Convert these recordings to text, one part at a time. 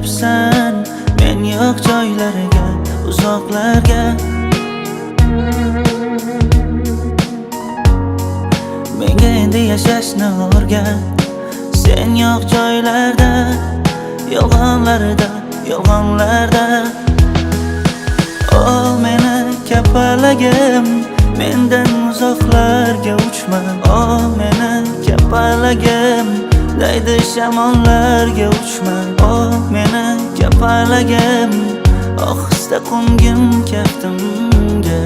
ketibsan men yo'q joylarga, uzoqlarga. Menga endi yashashni o'rgat, sen yo'q joylarda, yolg'onlarda, yolg'onlarda. O meni kapalagim, mendan uzoqlarga uchma. O meni kapalagim, daydi shamollarga uchma. O meni kapalagim, ohista qo'ngin kaftimga,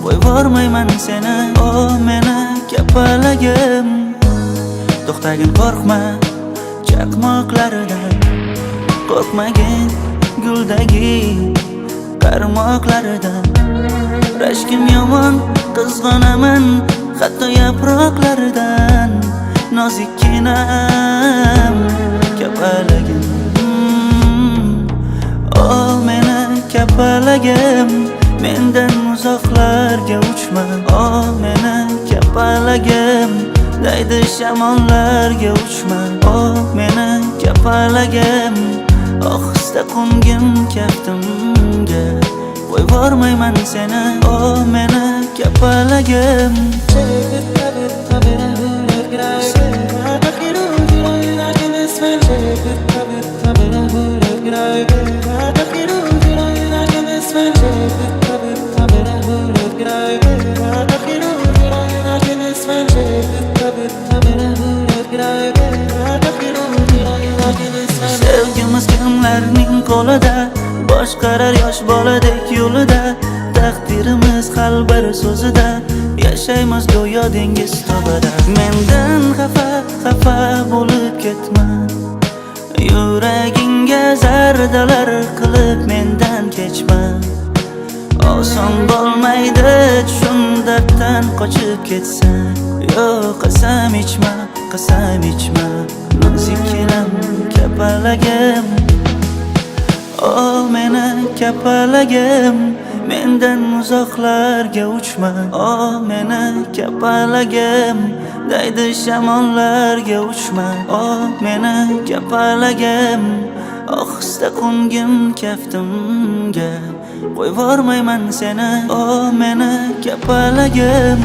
qo'yvormayman seni. O meni kapalagim, to'xtagin, qo'rqma chaqmoqlaridan, qo'rqmagin guldagi qarmoqlaridan. Rashkim yomon, qizg'onaman hatto yaproqlaridan. Nozikkinam kapalagim, o meni kapalagim, mendan uzoqlarga uchma. O meni kapalagim, daydi shamollarga uchma. O meni kapalagim, ohista qo'ngin kaftimga, qo'yvormayman seni. O meni kapalagim. Sevgimiz kimlarning qo'lida, boshqarar yosh boladek yo'lida. Taqdirimiz hal bir so'zida, yashaymiz go'yo dengiz tubida. Mendan xafa bo'lib ketma, yuragingga zardalar qilib mendan kechma. Oson bo'lmaydi tushun darddan qochib ketsan. Yo'q, qasam ichma, qasam ichma, nozikkinam kapalagim. O meni kapalagim, mendan uzoqlarga uchma. O meni kapalagim, daydi shamollarga uchma. O meni kapalagim, ohista qo'ngin kaftimga, qo'yvormayman seni. O meni kapalagim.